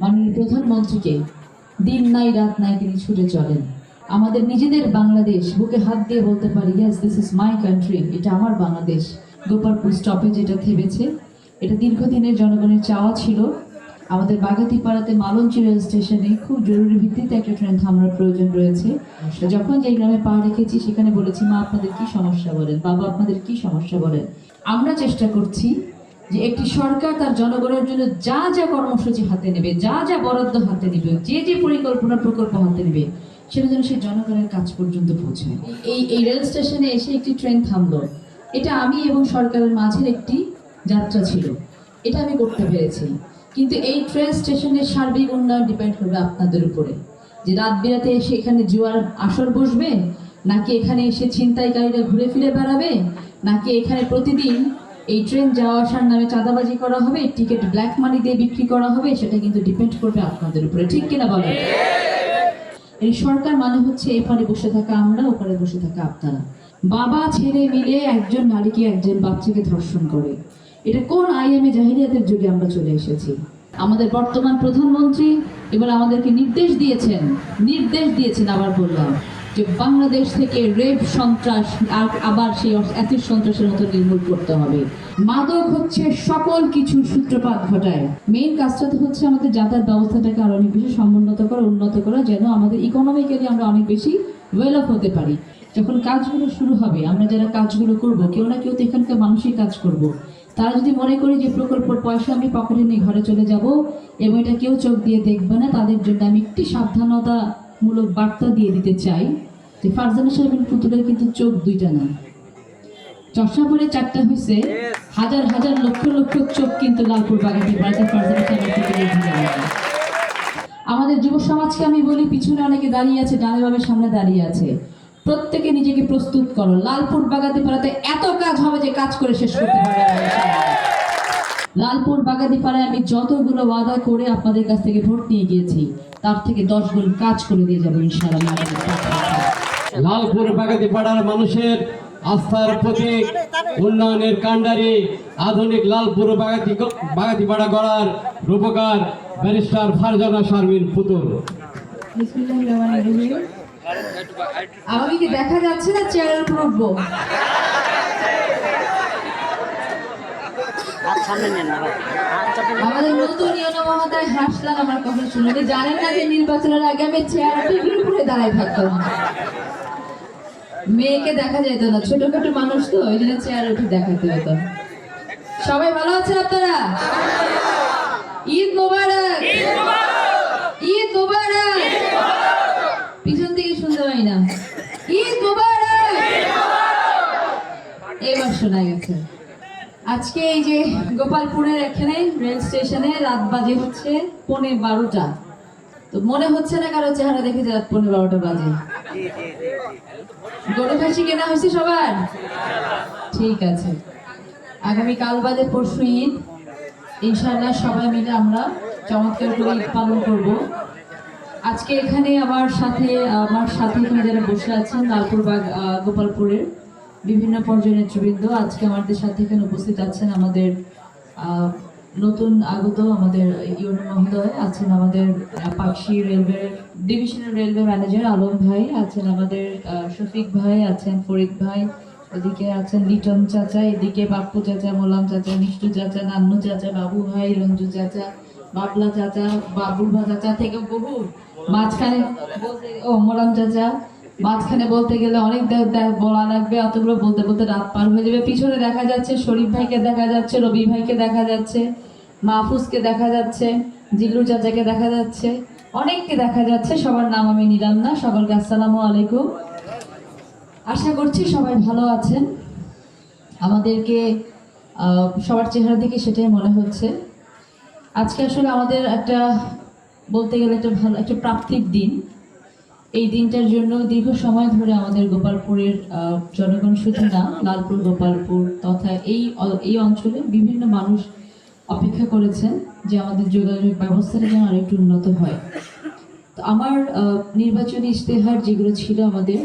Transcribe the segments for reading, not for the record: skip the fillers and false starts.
মাননীয় প্রধানমন্ত্রীকে দিন নাই রাত নাই তিনি ছুটে চলেন। আমাদের নিজেদের বাংলাদেশ, বুকে হাত দিয়ে বলতে পারি, yes this is my country, এটা আমার বাংলাদেশ। গোপালপুর স্টপেজ এটা থেমেছে, এটা দীর্ঘদিনের জনগণের চাওয়া ছিল। আমাদের বাগাতিপাড়াতে মালঞ্চি রেল স্টেশনে খুব জরুরি ভিত্তিতে একটা ট্রেন থামার প্রয়োজন রয়েছে। যখন যে গ্রামে পা রেখেছি সেখানে বলেছি, মা আপনাদের কি সমস্যা বলেন, বাবা আপনাদের কি সমস্যা বলেন। আমরা চেষ্টা করছি যে একটি সরকার তার জনগণের জন্য যা যা কর্মসূচি হাতে নেবে, যা যা বরাদ্দ হাতে নেবে, যে যে পরিকল্পনা প্রকল্প হাতে নেবে, সেটা যেন সেই জনগণের কাজ পর্যন্ত পৌঁছায়। এই রেল স্টেশনে এসে একটি ট্রেন থামলো, এটা আমি এবং সরকারের মাঝের একটি যাত্রা ছিল, এটা আমি করতে পেরেছি। কিন্তু এই ট্রেন স্টেশনের সার্বিক উন্নয়ন ডিপেন্ড করবে আপনাদের উপরে, যে রাত বিরাতে এসে এখানে জুয়ার আসর বসবে, নাকি এখানে এসে ছিনতাইকারীরা ঘুরে ফিরে বেড়াবে, নাকি এখানে প্রতিদিন এই ট্রেন যাওয়া আসার নামে চাঁদাবাজি করা হবে, টিকিট ব্ল্যাক মানি দিয়ে বিক্রি করা হবে, সেটা কিন্তু ডিপেন্ড করবে আপনাদের উপরে, ঠিক কিনা বলেন? এই সরকার মানে হচ্ছে এপারে বসে থাকা আমরা, ওপারে বসে থাকা আপনারা। বাবা ছেলে মিলে একজন নারীকে একজন বাচ্চাকে ধর্ষণ করে, এটা কোন আইএমএ জাহিলিয়াতের যুগে আমরা চলে এসেছি? আমাদের বর্তমান প্রধানমন্ত্রী এবার আমাদেরকে নির্দেশ দিয়েছেন, আবার বললাম যে বাংলাদেশ থেকে রেপ সন্ত্রাস আর আবার সেই এত সন্ত্রাসের মতো নির্মূল করতে হবে। মাদক হচ্ছে সকল কিছুর সূত্রপাত ঘটায়। মেইন কাজটা তো হচ্ছে আমাদের যাতায়াত ব্যবস্থাটাকে আরো অনেক বেশি সমুন্নত করা, উন্নত করা, যেন আমাদের ইকোনমিক্যালি আমরা অনেক বেশি ওয়েল অফ হতে পারি। যখন কাজগুলো শুরু হবে, আমরা যারা কাজগুলো করব, কেউ না কেউ তো এখানকার মানুষই কাজ করব। তারা যদি মনে করি যে প্রকল্পের পয়সা আমি পকেটে নিয়ে ঘরে চলে যাব এবং এটা কেউ চোখ দিয়ে দেখবে না, তাদের জন্য আমি একটি সাবধানতামূলক বার্তা দিয়ে দিতে চাই যে ফারজানা সাহেবের পুতুলের কিন্তু চোখ দুইটা না, চশমা পরে চারটা হয়েছে, হাজার হাজার লক্ষ লক্ষ চোখ কিন্তু লালপুর বাগাতে পারে ফারজানা সাহেবের পুতুলের ভিড়ে। আমাদের যুব সমাজকে আমি বলি, পিছনে অনেকে দাঁড়িয়ে আছে, ডানে বামে সামনে দাঁড়িয়ে আছে, প্রত্যেকে নিজেকে প্রস্তুত করো। লালপুর বাগাতিপাড়াতে এত কাজ হবে যে কাজ করে শেষ করতে পারবে না। লালপুর বাগাতিপাড়ায় আমি যতগুলো ওয়াদা করে আপনাদের কাছ থেকে ভোট নিয়ে গিয়েছি, তার থেকে 10 গুণ কাজ করে দিয়ে যাবো ইনশাআল্লাহ। লালপুর বাগাতিপাড়ার মানুষের আস্থার প্রতীক, উন্নয়নের কাণ্ডারি, আধুনিক লালপুর বাগাতিপাড়া গড়ার রূপকার ব্যারিস্টার ফারজানা শারমিন পুতুল। আমাকে কি দেখা যাচ্ছে না? চেয়ারের উপর উঠবো? আমাদের নতুন ইয়নো মহোদয় হাসলেন আমার কথা শুনে। জানেন না যে নির্বাচনের আগে আমি চেয়ার টেবিল উপরে দাঁড়ায় থাকতাম, মেয়েকে দেখা যেত না, ছোটখাটো মানুষ তো, ওই জন্য চেয়ার উঠে দেখাতে হতো। সবাই ভালো আছেন আপনারা? ঈদ মোবারক, ঈদ মোবারক। পিছন থেকে শুনতে পাই না, ঈদ মোবারক। এবার শোনা গেছে। আজকে এই যে গোপালপুরের এখানে রেল স্টেশনে রাত বাজে হচ্ছে 12:15। তো মনে হচ্ছে না কারো চেহারা দেখে যে রাত 12:15 বাজে? গরু খাসি কেনা হয়েছে সবার? ঠিক আছে, আগামী কাল বাদে পরশু ঈদ, ইনশাআল্লাহ সবাই মিলে আমরা চমৎকার করে ঈদ পালন করব। আজকে এখানে আমার সাথে এখানে যারা বসে আছেন, লালপুর গোপালপুরের বিভিন্ন পর্যায়ের নেতৃবৃন্দ, আজকে আমাদের সাথে এখানে উপস্থিত আছেন আমাদের নতুন আগত আমাদের ইউনো মহোদয়, আছেন আমাদের Pakshi railway divisional railway manager Alam ভাই, আছেন আমাদের শফিক ভাই, আছেন ফরিদ ভাই, এদিকে আছেন লিটন চাচা, এদিকে বাপ্পু চাচা, মোলাম চাচা, মিষ্টু চাচা, নান্নু চাচা, বাবু ভাই, রঞ্জু চাচা, বাবলা চাচা, বাবুলভা চাচা থেকে বহু মাঝখানে বলতে মোলাম চাচা, মাঝখানে বলতে গেলে অনেক বলা লাগবে, অতগুলো বলতে বলতে রাত পার হয়ে যাবে। পিছনে দেখা যাচ্ছে শরীফ ভাইকে দেখা যাচ্ছে, রবি ভাইকে দেখা যাচ্ছে, মাহফুজকে দেখা যাচ্ছে, জিল্লু চাচাকে দেখা যাচ্ছে, অনেককে দেখা যাচ্ছে। সবার নাম আমি নিলাম না। সকলকে আসসালামু আলাইকুম। আশা করছি সবাই ভালো আছেন। আমাদেরকে সবার চেহারা দেখে সেটাই মনে হচ্ছে। আজকে আসলে আমাদের একটা বলতে গেলে একটা ভালো একটা প্রাপ্তির দিন। এই দিনটার জন্য দীর্ঘ সময় ধরে আমাদের গোপালপুরের জনগণ শুধু না, লালপুর গোপালপুর তথা এই অঞ্চলে বিভিন্ন মানুষ অপেক্ষা করেছেন যে আমাদের যোগাযোগ ব্যবস্থাটা যেন আরেকটু উন্নত হয়। তো আমার নির্বাচনী ইশতেহার যেগুলো ছিল, আমাদের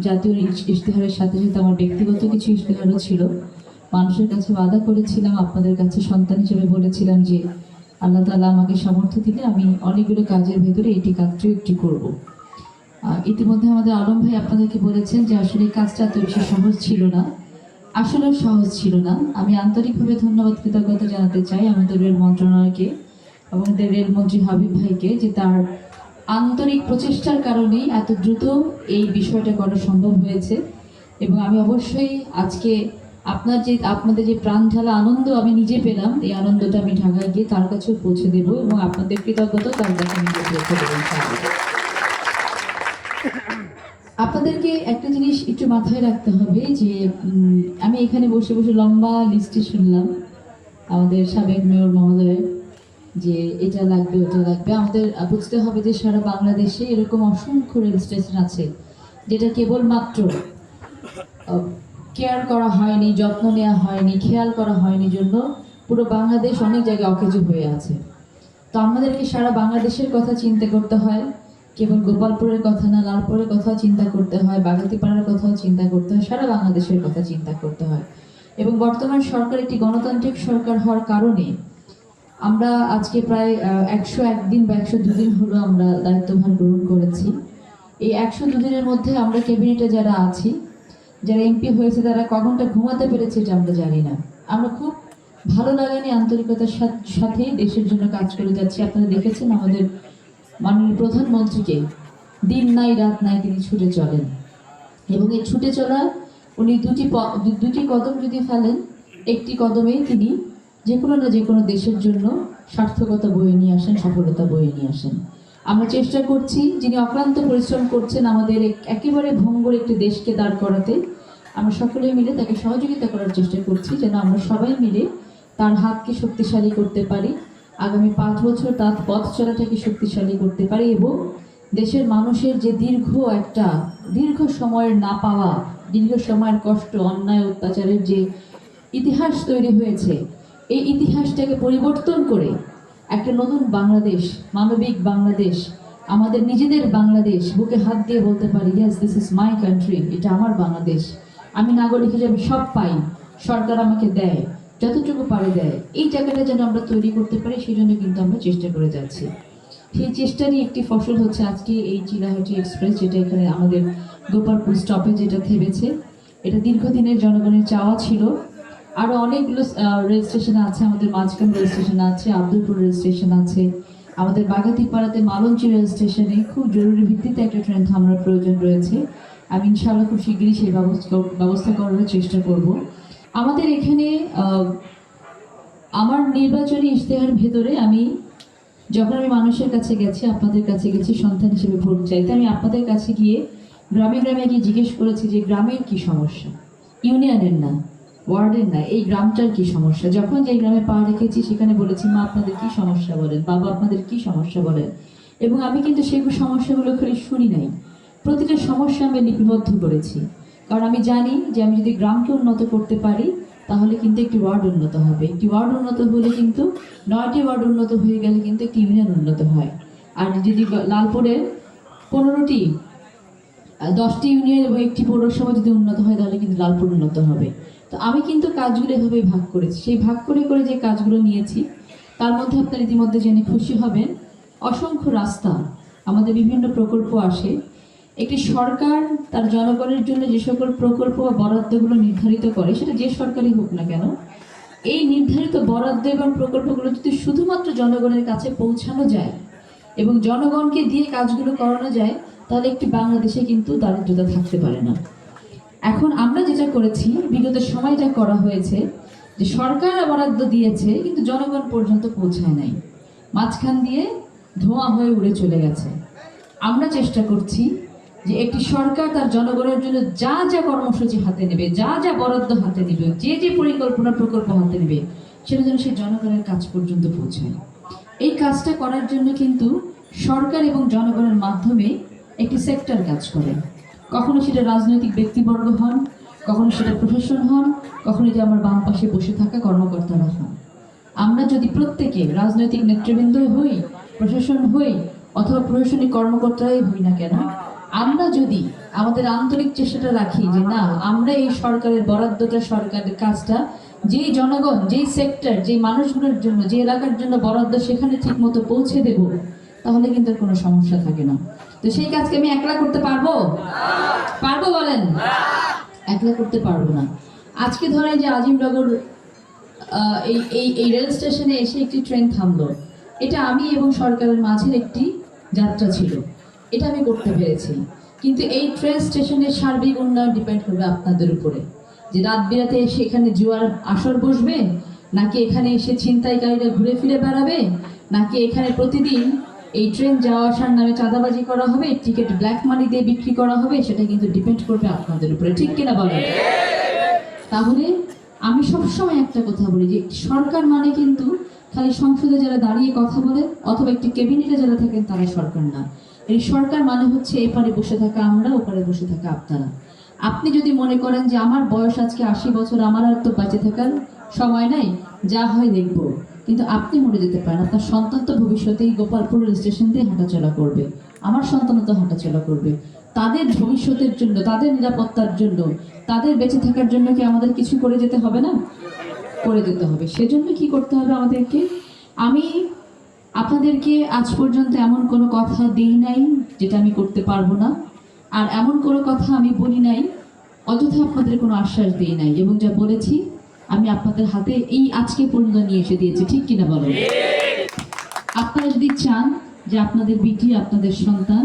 জাতীয় ইশতেহারের সাথে সাথে আমার ব্যক্তিগত কিছু ইশতেহারও ছিল। মানুষের কাছে ওয়াদা করেছিলাম, আপনাদের কাছে সন্তান হিসেবে বলেছিলাম যে আল্লাহ তাআলা আমাকে সামর্থ্য দিলে আমি অনেকগুলো কাজের ভেতরে এটি কাজটিও একটি করব। ইতিমধ্যে আমাদের আলম ভাই আপনাদেরকে বলেছেন যে আসলে এই কাজটা এত বেশি সহজ ছিল না, আসলেও সহজ ছিল না। আমি আন্তরিকভাবে ধন্যবাদ কৃতজ্ঞতা জানাতে চাই আমাদের রেল মন্ত্রণালয়কে এবং আমাদের রেলমন্ত্রী হাবিব ভাইকে, যে তার আন্তরিক প্রচেষ্টার কারণেই এত দ্রুত এই বিষয়টা করা সম্ভব হয়েছে। এবং আমি অবশ্যই আজকে আপনাদের যে প্রাণ ঢালা আনন্দ আমি নিজে পেলাম, এই আনন্দটা আমি ঢাকায় গিয়ে তার কাছেও পৌঁছে দেবো এবং আপনাদের কৃতজ্ঞতা তার কাছে আমি পৌঁছে দেবো ইনশাআল্লাহ। আপনাদেরকে একটা জিনিস একটু মাথায় রাখতে হবে যে আমি এখানে বসে বসে লম্বা লিস্টে শুনলাম আমাদের সাবেক মেয়র মহোদয়ের যে এটা লাগবে ওটা লাগবে। আমাদের বুঝতে হবে যে সারা বাংলাদেশে এরকম অসংখ্য রেল স্টেশন আছে যেটা কেবলমাত্র কেয়ার করা হয়নি, যত্ন নেওয়া হয়নি, খেয়াল করা হয়নি জন্য পুরো বাংলাদেশ অনেক জায়গায় অকেজো হয়ে আছে। তো আমাদেরকে সারা বাংলাদেশের কথা চিন্তা করতে হয়, কেবল গোপালপুরের কথা না, লালপুরের কথাও চিন্তা করতে হয়, বাগাতিপাড়ার কথাও চিন্তা করতে হয়, সারা বাংলাদেশের কথা চিন্তা করতে হয়। এবং বর্তমান সরকার একটি গণতান্ত্রিক সরকার হওয়ার কারণে আমরা আজকে প্রায় 101 দিন বা 102 দিন হলো আমরা দায়িত্বভার গ্রহণ করেছি। এই 102 দিনের মধ্যে আমরা ক্যাবিনেটে যারা আছি, যারা এমপি হয়েছে, তারা কখনটা ঘুমাতে পেরেছে এটা আমরা জানি না। আমরা খুব ভালো লাগা নিয়ে আন্তরিকতার সাথে দেশের জন্য কাজ করে যাচ্ছি। আপনারা দেখেছেন আমাদের মাননীয় প্রধানমন্ত্রীকে দিন নাই রাত নাই তিনি ছুটে চলেন, এবং এই ছুটে চলা উনি দুটি কদম যদি ফেলেন, একটি কদমেই তিনি যে কোনো না যে কোনো দেশের জন্য সার্থকতা বয়ে নিয়ে আসেন, সফলতা বয়ে নিয়ে আসেন। আমরা চেষ্টা করছি, যিনি অক্লান্ত পরিশ্রম করছেন আমাদের একেবারে ভঙ্গুর একটি দেশকে দাঁড় করাতে, আমরা সকলে মিলে তাকে সহযোগিতা করার চেষ্টা করছি যেন আমরা সবাই মিলে তার হাতকে শক্তিশালী করতে পারি, আগামী 5 বছর তার পথ চলাটাকে শক্তিশালী করতে পারি, এবং দেশের মানুষের যে দীর্ঘ সময়ের না পাওয়া, দীর্ঘ সময়ের কষ্ট, অন্যায়, অত্যাচারের যে ইতিহাস তৈরি হয়েছে, এই ইতিহাসটাকে পরিবর্তন করে একটা নতুন বাংলাদেশ, মানবিক বাংলাদেশ, আমাদের নিজেদের বাংলাদেশ, বুকে হাত দিয়ে বলতে পারি yes this is my country, এটা আমার বাংলাদেশ, আমি নাগরিক হিসেবে সব পাই, সরকার আমাকে দেয়, যতটুকু পারে দেয়, এই জায়গাটা যেন আমরা তৈরি করতে পারি, সেই জন্য কিন্তু আমরা চেষ্টা করে যাচ্ছি। সেই চেষ্টারই একটি ফসল হচ্ছে আজকে এই চিলাহাটি এক্সপ্রেস, যেটা এখানে আমাদের গোপালপুর স্টপে যেটা থেমেছে। এটা দীর্ঘদিনের জনগণের চাওয়া ছিল। আরো অনেকগুলো রেল স্টেশন আছে, আমাদের মাঝখান রেল স্টেশন আছে, আব্দুলপুর রেল স্টেশন আছে, আমাদের বাগাতিপাড়াতে মালঞ্চি রেল স্টেশনে খুব জরুরি ভিত্তিতে একটা ট্রেন থামার প্রয়োজন রয়েছে। আমি ইনশাআল্লাহ খুব শীঘ্রই সেই ব্যবস্থা করার চেষ্টা করব। আমাদের এখানে আমার নির্বাচনী ইশতেহার ভেতরে যখন আমি মানুষের কাছে গেছি, আপনাদের কাছে গেছি সন্তান হিসেবে ভোট চাইতে, আমি আপনাদের কাছে গিয়ে গ্রামে গ্রামে গিয়ে জিজ্ঞেস করেছি যে গ্রামের কি সমস্যা, ইউনিয়নের না, ওয়ার্ডের না, এই গ্রামটার কি সমস্যা। যখন যে গ্রামে পা রেখেছি সেখানে বলেছি মা আপনাদের কি সমস্যা বলেন, বাবা আপনাদের কি সমস্যা বলেন। এবং আমি কিন্তু সেই সমস্যাগুলো খালি শুনি নাই, প্রতিটা সমস্যা আমি লিপিবদ্ধ করেছি। কারণ আমি জানি যে আমি যদি গ্রামকে উন্নত করতে পারি তাহলে কিন্তু একটি ওয়ার্ড উন্নত হবে, একটি ওয়ার্ড উন্নত হলে কিন্তু 9টি ওয়ার্ড উন্নত হয়ে গেলে কিন্তু একটি ইউনিয়ন উন্নত হয়। আর যদি লালপুরের 10টি ইউনিয়ন এবং একটি পৌরসভা যদি উন্নত হয় তাহলে কিন্তু লালপুর উন্নত হবে। তো আমি কিন্তু কাজগুলো এভাবেই ভাগ করেছি। সেই ভাগ করে করে যে কাজগুলো নিয়েছি তার মধ্যে আপনারা ইতিমধ্যে জেনে খুশি হবেন, অসংখ্য রাস্তা, আমাদের বিভিন্ন প্রকল্প আসে। একটি সরকার তার জনগণের জন্য যে সকল প্রকল্প বা বরাদ্দগুলো নির্ধারিত করে, সেটা যে সরকারই হোক না কেন, এই নির্ধারিত বরাদ্দ এবং প্রকল্পগুলো যদি শুধুমাত্র জনগণের কাছে পৌঁছানো যায় এবং জনগণকে দিয়ে কাজগুলো করানো যায়, তাহলে একটি বাংলাদেশে কিন্তু দারিদ্রতা থাকতে পারে না। এখন আমরা যেটা করেছি, বিগত সময় যা করা হয়েছে, যে সরকার বরাদ্দ দিয়েছে কিন্তু জনগণ পর্যন্ত পৌঁছায় নাই, মাঝখান দিয়ে ধোঁয়া হয়ে উড়ে চলে গেছে। আমরা চেষ্টা করছি যে একটি সরকার তার জনগণের জন্য যা যা কর্মসূচি হাতে নেবে, যা যা বরাদ্দ হাতে নেবে, যে যে পরিকল্পনা প্রকল্প হাতে নেবে, সেটা যেন সেই জনগণের কাছ পর্যন্ত পৌঁছায়। এই কাজটা করার জন্য কিন্তু সরকার এবং জনগণের মাধ্যমে একটি সেক্টর কাজ করে। কখনো সেটা রাজনৈতিক ব্যক্তিবর্গ হন, কখনো সেটা প্রশাসন হন, কখনো যে আমার বাম পাশে বসে থাকা কর্মকর্তারা হন। আমরা যদি প্রত্যেকে রাজনৈতিক নেতৃবৃন্দ হই, প্রশাসন হই, অথবা প্রশাসনিক কর্মকর্তারাই হই না কেন, আমরা যদি আমাদের আন্তরিক চেষ্টাটা রাখি যে না, আমরা এই সরকারের বরাদ্দটা, সরকারের কাজটা যেই জনগণ, যেই সেক্টর, যেই মানুষগুলোর জন্য, যে এলাকার জন্য বরাদ্দ সেখানে ঠিক মতো পৌঁছে দেব, তাহলে কিন্তু আর কোনো সমস্যা থাকে না। তো সেই কাজকে আমি একলা করতে পারবো? পারবো বলেন? একলা করতে পারবো না। আজকে ধরেন যে আজিমনগর এই এই এই রেল স্টেশনে এসে একটি ট্রেন থামলো, এটা আমি এবং সরকারের মাঝের একটি যাত্রা ছিল, এটা আমি করতে পেরেছি। কিন্তু এই ট্রেন স্টেশনের সার্বিক উন্নয়ন ডিপেন্ড করবে আপনাদের উপরে, যে রাত বিরাতে এসে এখানে জুয়ার আসর বসবে, নাকি এখানে এসে ছিনতাইকারীরা ঘুরে ফিরে বেড়াবে, নাকি এখানে প্রতিদিন এই ট্রেন যাওয়া আসার নামে চাঁদাবাজি করা হবে, টিকিট ব্ল্যাক মানি দিয়ে বিক্রি করা হবে, সেটা কিন্তু ডিপেন্ড করবে আপনাদের উপরে, ঠিক কিনা বলেন? তাহলে আমি সবসময় একটা কথা বলি যে সরকার মানে কিন্তু খালি সংসদে যারা দাঁড়িয়ে কথা বলে অথবা একটি ক্যাবিনেটে যারা থাকেন তারা সরকার না। এই সরকার মানে হচ্ছে এপারে বসে থাকা আমরা, ওপারে বসে থাকা আপনারা। আপনি যদি মনে করেন যে আমার বয়স আজকে 80 বছর, আমার আর তো বেঁচে থাকার সময় নাই, যা হয় দেখবো, কিন্তু আপনি মরে যেতে পারেন, আপনার সন্তান তো ভবিষ্যতেই গোপালপুর রেল স্টেশন দিয়ে হাঁটাচলা করবে, আমার সন্তানও তো হাঁটাচলা করবে। তাদের ভবিষ্যতের জন্য, তাদের নিরাপত্তার জন্য, তাদের বেঁচে থাকার জন্য কি আমাদের কিছু করে যেতে হবে না? করে যেতে হবে। সেজন্য কি করতে হবে আমাদেরকে? আমি আপনাদেরকে আজ পর্যন্ত এমন কোনো কথা দিই নাই যেটা আমি করতে পারবো না, আর এমন কোনো কথা আমি বলি নাই অযথা আপনাদের কোনো আশ্বাস দিই নাই, এবং যা বলেছি আমি আপনাদের হাতে এই আজকে পর্যন্ত নিয়ে এসে দিয়েছি, ঠিক কিনা বলেন? আপনারা যদি চান যে আপনাদের বিটি, আপনাদের সন্তান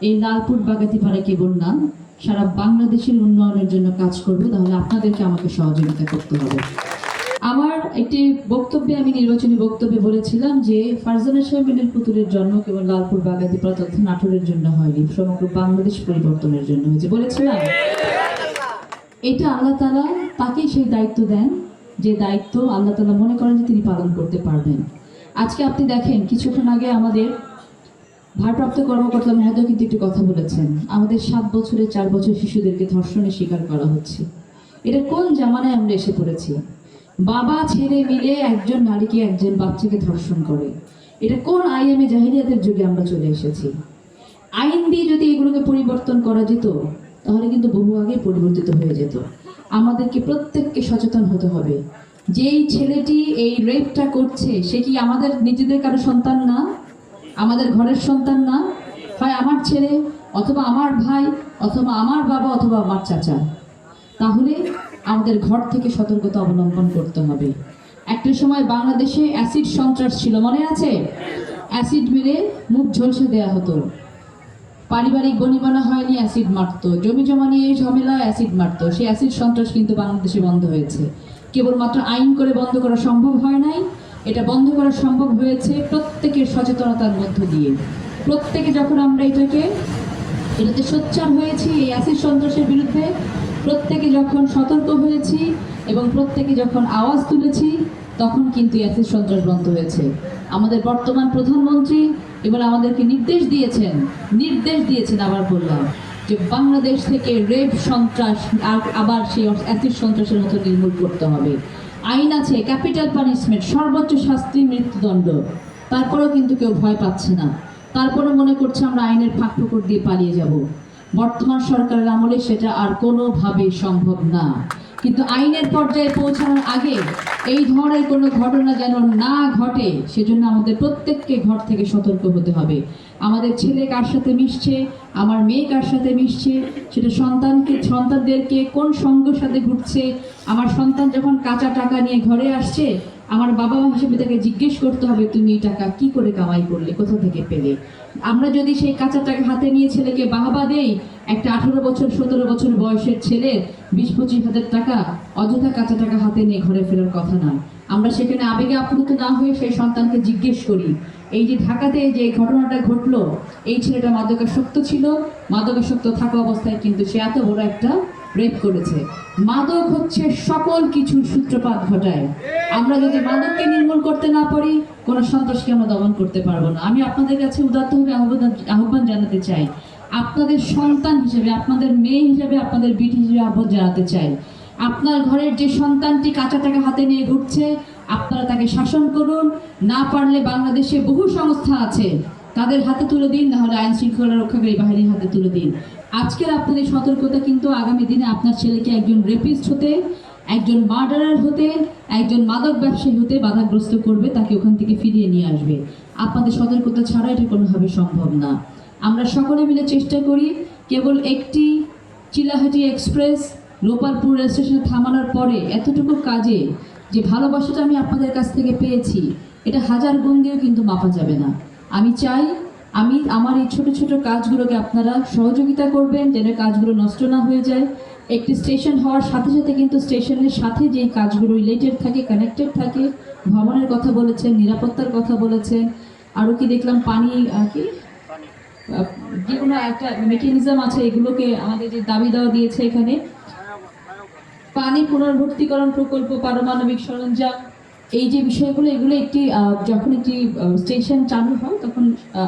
এই লালপুর বাগাতিপাড়া কেবল না সারা বাংলাদেশের উন্নয়নের জন্য কাজ করবে, তাহলে আপনাদেরকে আমাকে সহযোগিতা করতে হবে। আমার একটি বক্তব্যে, আমি নির্বাচনী বক্তব্যে বলেছিলাম যে ফারজানা শারমিনের পুতুলের জন্ম কেবল লালপুর বাগাতিপাড়া তথা নাটোরের জন্য হয়নি, সমগ্র বাংলাদেশ পরিবর্তনের জন্য হয়েছে, বলেছিলাম। এটা আল্লাহ তাআলা তাকেই সেই দায়িত্ব দেন, যে দায়িত্ব আল্লাহ তাআলা মনে করেন যে তিনি পালন করতে পারবেন। আজকে আপনি দেখেন, কিছুক্ষণ আগে আমাদের ভারপ্রাপ্ত কর্মকর্তা মহোদয় কিন্তু একটি কথা বলেছেন, আমাদের 7 বছরের 4 বছর শিশুদেরকে ধর্ষণের শিকার করা হচ্ছে। এটা কোন জামানায় আমরা এসে পড়েছি? বাবা ছেলে মিলে একজন নারীকে, একজন বাচ্চাকে ধর্ষণ করে। এটা কোন আইএমএ জাহিলিয়াতের যুগে আমরা চলে এসেছি? আইন দিয়ে যদি এগুলোকে পরিবর্তন করা যেত তাহলে কিন্তু বহু আগে পরিবর্তিত হয়ে যেত। আমাদেরকে প্রত্যেককে সচেতন হতে হবে। যেই ছেলেটি এই রেপটা করছে সে কি আমাদের নিজেদের কারো সন্তান না? আমাদের ঘরের সন্তান না? হয় আমার ছেলে, অথবা আমার ভাই, অথবা আমার বাবা, অথবা আমার চাচা। তাহলে আমাদের ঘর থেকে সতর্কতা অবলম্বন করতে হবে। একটা সময় বাংলাদেশে অ্যাসিড সন্ত্রাস ছিল, মনে আছে? অ্যাসিড মেরে মুখ ঝলসে দেয়া হতো, পারিবারিক বনিবনা হয়নি, অ্যাসিড মারতো, জমি জমা নিয়ে ঝামেলা, অ্যাসিড মারতো। সেই অ্যাসিড সন্ত্রাস কিন্তু বাংলাদেশে বন্ধ হয়েছে। কেবলমাত্র আইন করে বন্ধ করা সম্ভব হয় নাই, এটা বন্ধ করা সম্ভব হয়েছে প্রত্যেকের সচেতনতার মধ্য দিয়ে। প্রত্যেকে যখন আমরা এটাতে সোচ্চার হয়েছি এই অ্যাসিড সন্ত্রাসের বিরুদ্ধে, প্রত্যেকে যখন সতর্ক হয়েছি এবং প্রত্যেকে যখন আওয়াজ তুলেছি, তখন কিন্তু অ্যাসিড সন্ত্রাস বন্ধ হয়েছে। আমাদের বর্তমান প্রধানমন্ত্রী এবার আমাদেরকে নির্দেশ দিয়েছেন, আবার বললাম যে বাংলাদেশ থেকে রেপ সন্ত্রাস আর আবার সেই অ্যাসিড সন্ত্রাসের মতো নির্মূল করতে হবে। আইন আছে, ক্যাপিটাল পানিশমেন্ট, সর্বোচ্চ শাস্তি মৃত্যুদণ্ড, তারপরেও কিন্তু কেউ ভয় পাচ্ছে না, তারপরে মনে করছে আমরা আইনের ফাঁক ফোকর দিয়ে পালিয়ে যাব। বর্তমান সরকারের আমলে সেটা আর কোনোভাবেই সম্ভব না। কিন্তু আইনের পর্যায়ে পৌঁছানোর আগে এই ধরনের কোনো ঘটনা যেন না ঘটে, সেজন্য আমাদের প্রত্যেককে ঘর থেকে সতর্ক হতে হবে। আমাদের ছেলে কার সাথে মিশছে, আমার মেয়ে কার সাথে মিশছে, সেটা সন্তানদেরকে কোন সঙ্গের সাথে ঘুরছে। আমার সন্তান যখন কাঁচা টাকা নিয়ে ঘরে আসছে, আমার বাবা মা হিসেবে তাকে জিজ্ঞেস করতে হবে তুমি এই টাকা কি করে কামাই করলে, কোথা থেকে পেলে। আমরা যদি সেই কাঁচা টাকা হাতে নিয়ে ছেলেকে বাহবা দেই, একটা 18 বছর 17 বছর বয়সের ছেলে 20-25 হাজার টাকা অযথা কাঁচা টাকা হাতে নিয়ে ঘরে ফেরার কথা না। আমরা সেখানে আবেগে আপ্লুত না হয়ে সেই সন্তানকে জিজ্ঞেস করি, এই যে ঢাকাতে যে ঘটনাটা ঘটলো, এই ছেলেটা মাদকাসক্ত ছিল, মাদকাসক্ত থাকা অবস্থায় কিন্তু সে এত বড় একটা রেপ করেছে। মাদক হচ্ছে সকল কিছুর সূত্রপাত ঘটায়। আমরা যদি মাদককে নির্মূল করতে না পারি, কোনো সন্ত্রাসকে আমরা দমন করতে পারবো না। আমি আপনাদের কাছে উদাত্তভাবে আহ্বান জানাতে চাই, আপনাদের সন্তান হিসেবে, আপনাদের মেয়ে হিসেবে, আপনাদের বিটি হিসেবে আহ্বান জানাতে চাই, আপনার ঘরের যে সন্তানটি কাঁচা টাকা হাতে নিয়ে ঘুরছে, আপনারা তাকে শাসন করুন। না পারলে বাংলাদেশে বহু সংস্থা আছে, তাদের হাতে তুলে দিন, নাহলে আইন শৃঙ্খলা রক্ষাকারী বাহিনীর হাতে তুলে দিন। আজকের আপনাদের সতর্কতা কিন্তু আগামী দিনে আপনার ছেলেকে একজন রেপিস্ট হতে, একজন মার্ডারার হতে, একজন মাদক ব্যবসায়ী হতে বাধাগ্রস্ত করবে, তাকে ওখান থেকে ফিরিয়ে নিয়ে আসবে। আপনাদের সতর্কতা ছাড়া এটা কোনোভাবে সম্ভব না। আমরা সকলে মিলে চেষ্টা করি কেবল একটি চিলাহাটি এক্সপ্রেস গোপালপুর রেল স্টেশনে থামানোর পরে এতটুকু কাজে যে ভালোবাসাটা আমি আপনাদের কাছ থেকে পেয়েছি, এটা হাজার গুণ দিয়েও কিন্তু মাপা যাবে না। আমি চাই আমার এই ছোট ছোট কাজগুলোকে আপনারা সহযোগিতা করবেন, যেন কাজগুলো নষ্ট না হয়ে যায়। একটি স্টেশন হওয়ার সাথে সাথে কিন্তু স্টেশনের সাথে যেই কাজগুলো রিলেটেড থাকে, কানেক্টেড থাকে, ভ্রমণের কথা বলেছেন, নিরাপত্তার কথা বলেছেন, আরও কি দেখলাম পানি যে কোনো একটা মেকানিজম আছে, এগুলোকে আমাদের যে দাবি দেওয়া দিয়েছে এখানে, পানি পুনর্ভর্তিকরণ প্রকল্প, পারমাণবিক সরঞ্জাম, এই যে বিষয়গুলো, এগুলো একটি যখন একটি স্টেশন চালু হয় তখন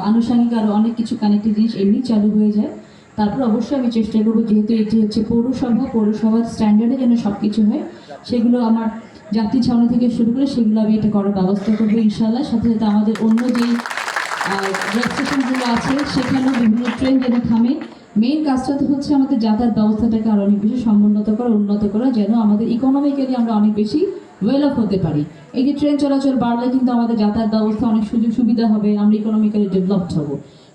আনুষঙ্গিক আরও অনেক কিছু কানেক্টেড জিনিস এমনি চালু হয়ে যায়। তারপর অবশ্যই আমি চেষ্টা করবো, যেহেতু এটি হচ্ছে পৌরসভার স্ট্যান্ডার্ডে যেন সব কিছু হয়, সেগুলো আমার যাত্রী ছাউনি থেকে শুরু করে সেগুলো আমি এটা করার ব্যবস্থা করবো ইনশাআল্লাহ। সাথে সাথে আমাদের অন্য যেই রেল স্টেশনগুলো আছে সেখানেও বিভিন্ন ট্রেন যেন থামে। মেইন কাজটা তো হচ্ছে আমাদের যাতায়াত ব্যবস্থাটাকে আরও অনেক বেশি সমুন্নত করা, উন্নত করা, যেন আমাদের ইকোনমিক্যালি আমরা অনেক বেশি ওয়েল অফ হতে পারি। এই যে ট্রেন চলাচল বাড়লে কিন্তু আমাদের যাতায়াত ব্যবস্থা অনেক সুযোগ সুবিধা হবে, আমরা ইকোনমিক্যালি ডেভেলপড হব।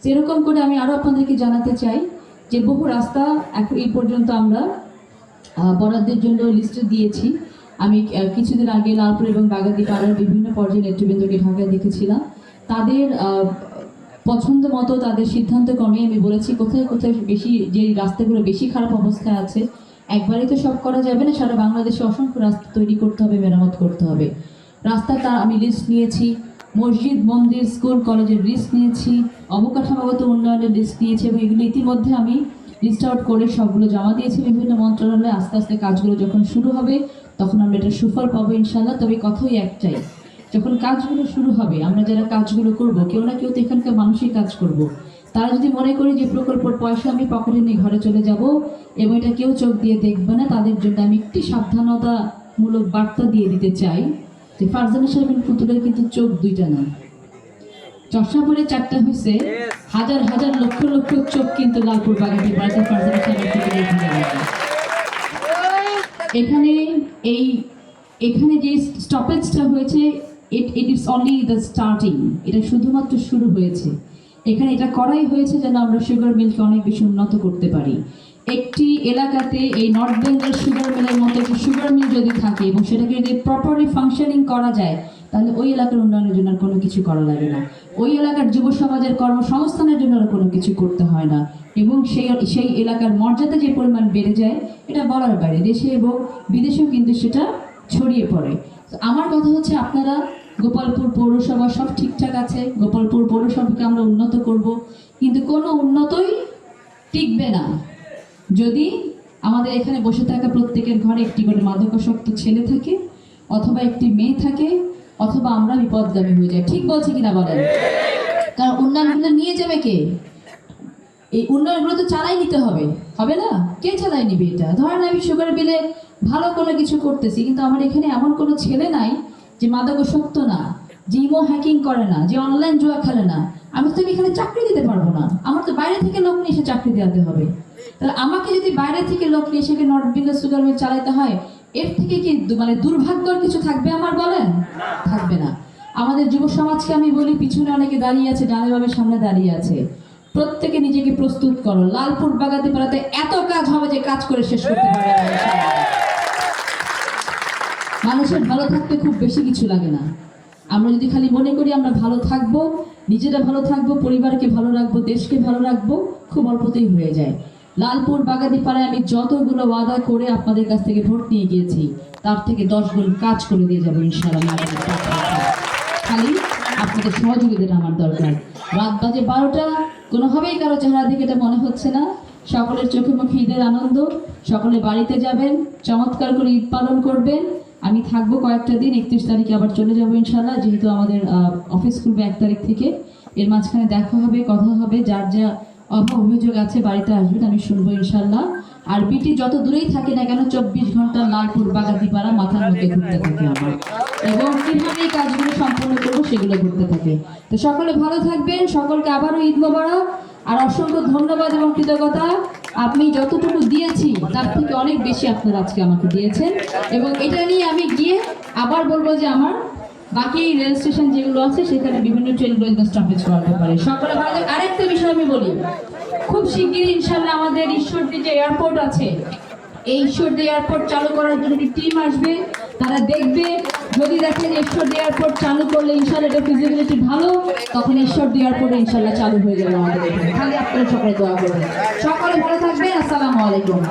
সেরকম করে আমি আরও আপনাদেরকে জানাতে চাই যে বহু রাস্তা এখন এই পর্যন্ত আমরা বরাদ্দের জন্য লিস্টে দিয়েছি। আমি কিছুদিন আগে লালপুর এবং বাগাতিপাড়ার বিভিন্ন পর্যায়ে নেতৃবৃন্দকে ঢাকায় দেখেছিলাম। তাদের পছন্দ মতো তাদের সিদ্ধান্ত ক্রমে আমি বলেছি কোথায় কোথায় বেশি, যে রাস্তাগুলো বেশি খারাপ অবস্থায় আছে, একবারই তো সব করা যাবে না, সারা বাংলাদেশে অসংখ্য রাস্তা তৈরি করতে হবে, মেরামত করতে হবে। রাস্তাটা আমি লিস্ট নিয়েছি, মসজিদ, মন্দির, স্কুল, কলেজের লিস্ট নিয়েছি, অবকাঠামোগত উন্নয়নের লিস্ট নিয়েছি, এবং এগুলো ইতিমধ্যে আমি লিস্ট আউট করে সবগুলো জমা দিয়েছি বিভিন্ন মন্ত্রণালয়ে। আস্তে আস্তে কাজগুলো যখন শুরু হবে তখন আমরা এটা সুফল পাবো ইনশাল্লাহ। তবে কথাই একটাই, যখন কাজগুলো শুরু হবে, আমরা যারা কাজগুলো করব, কেউ না কেউ তো এখানকার মানুষই কাজ করব। তারা যদি মনে করি যে প্রকল্পের পয়সা আমি পকেটে নিয়ে ঘরে চলে যাব এবং এটা কেউ চোখ দিয়ে দেখবে না, তাদের জন্য আমি একটি সাবধানতামূলক বার্তা দিয়ে দিতে চাই যে ফারজানা সাহেবের পুতুলের কিন্তু চোখ দুইটা না, চশমা পরে চারটা হয়েছে, হাজার হাজার লক্ষ লক্ষ চোখ কিন্তু লালপুর বাগাতি বাড়িতে ফারজানা সাহেবের পুতুলের এখানে যে স্টপেজটা হয়েছে, it is only the starting. এটা শুধুমাত্র শুরু হয়েছে। এখানে এটা করাই হয়েছে যেন আমরা সুগার মিলকে অনেক বেশি উন্নত করতে পারি। একটি এলাকাতে এই নর্থ বেঙ্গল সুগার মিলের মতো একটি সুগার মিল যদি থাকে এবং সেটাকে যদি প্রপারলি ফাংশনিং করা যায়, তাহলে ওই এলাকার উন্নয়নের জন্য আর কোনো কিছু করা লাগে না, ওই এলাকার যুব সমাজের কর্মসংস্থানের জন্য আর কোনো কিছু করতে হয় না, এবং সেই এলাকার মর্যাদা যে পরিমাণ বেড়ে যায় এটা বলার বাইরে, দেশে এবং বিদেশেও কিন্তু সেটা ছড়িয়ে পড়ে। তো আমার কথা হচ্ছে, আপনারা গোপালপুর পৌরসভা সব ঠিকঠাক আছে, গোপালপুর পৌরসভাকে আমরা উন্নত করব, কিন্তু কোনো উন্নতই টিকবে না যদি আমাদের এখানে বসে থাকা প্রত্যেকের ঘরে একটি করে মাদকাসক্ত ছেলে থাকে, অথবা একটি মেয়ে থাকে, অথবা আমরা বিপদগামী হয়ে যাই। ঠিক বলছি কিনা বলেন? কারণ উন্নয়নগুলো নিয়ে যাবে কে? এই উন্নয়নগুলো তো চালাই নিতে হবে, হবে না? কে চালাই নিবে এটা? ধরেন আমি সুগার বিলে ভালো কোনো কিছু করতেছি, কিন্তু আমার এখানে এমন কোনো ছেলে নাই যে মাদকাসক্ত না, যে ইমো হ্যাকিং করে না, যে অনলাইন জুয়া খেলে না, আমি তো এখানে চাকরি দিতে পারবো না। আমার তো বাইরে থেকে লোক নিয়ে এসে চাকরি দেওয়াতে হবে। তাহলে আমাকে যদি বাইরে থেকে লোক নিয়ে এসে নর্থ বেঙ্গল সুগার মিল চালাতে হয়, এর থেকে কি মানে দুর্ভাগ্যর কিছু থাকবে আমার? বলেন, থাকবে না। আমাদের যুব সমাজকে আমি বলি, পিছনে অনেকে দাঁড়িয়ে আছে, ডানে বামে সামনে দাঁড়িয়ে আছে, প্রত্যেকে নিজেকে প্রস্তুত করো। লালপুর বাগাতিপাড়াতে এত কাজ হবে যে কাজ করে শেষ করতে পারবে না। মানুষের ভালো থাকতে খুব বেশি কিছু লাগে না। আমরা যদি খালি মনে করি আমরা ভালো থাকবো, নিজেরা ভালো থাকবো, পরিবারকে ভালো রাখবো, দেশকে ভালো রাখবো, খুব অল্পতেই হয়ে যায়। লালপুর বাগাতিপাড়ায় আমি যতগুলো ওয়াদা করে আপনাদের কাছ থেকে ভোট নিয়ে গিয়েছি, তার থেকে 10 গুণ কাজ করে দিয়ে যাবো ইনশাআল্লাহ। খালি আপনাদের সহযোগিতাটা আমার দরকার। রাত বাজে 12টা, কোনোভাবেই কারো চেহারা দিকে এটা মনে হচ্ছে না। সকলের চোখে মুখে ঈদের আনন্দ, সকলে বাড়িতে যাবেন, চমৎকার করে ঈদ পালন করবেন। আমি থাকবো কয়েকটা দিন, 31 তারিখে আবার চলে যাবো ইনশাল্লাহ, যেহেতু আমাদের অফিস খুলবে 1 তারিখ থেকে। এর মাঝখানে দেখা হবে, কথা হবে, যার যা অভিযোগ আছে বাড়িতে আসবেন, আমি শুনবো ইনশাল্লাহ। আর বিটি যত দূরেই থাকে না কেন, 24 ঘন্টা লালপুর বাগাতিপাড়া মাথার মধ্যে ঘুরতে থাকে আমার, এবং কিভাবে এই কাজগুলো সম্পন্ন করবো সেগুলো ঘুরতে থাকে। তো সকলে ভালো থাকবেন, সকলকে আবারও ঈদ মোবারক, আর অসংখ্য ধন্যবাদ এবং কৃতজ্ঞতা। আমি যতটুকু দিয়েছি তার থেকে অনেক বেশি আপনারা আজকে আমাকে দিয়েছেন, এবং এটা নিয়ে আমি গিয়ে আবার বলবো যে আমার বাকি রেল স্টেশন যেগুলো আছে সেখানে বিভিন্ন ট্রেনগুলো স্টপেজ করাতে পারে। সকলে ভালো থাকবেন। আরেকটা বিষয় আমি বলি, খুব শিগগিরই ইনশাল্লাহ আমাদের ঈশ্বরদী যে এয়ারপোর্ট আছে, এই ঈশ্বরদী এয়ারপোর্ট চালু করার জন্য একটি টিম আসবে, তারা দেখবে, যদি দেখেন ঈশ্বরদী এয়ারপোর্ট চালু করলে ইনশাল্লাহ এটা ফিজিবিলিটি ভালো, তখন ঈশ্বরদী এয়ারপোর্ট ইনশাল্লাহ চালু হয়ে যাবে আমাদের এখানে। খালি আপনারা সকলে দোয়া করবেন। সকলে ভালো থাকবেন। আসসালামু আলাইকুম।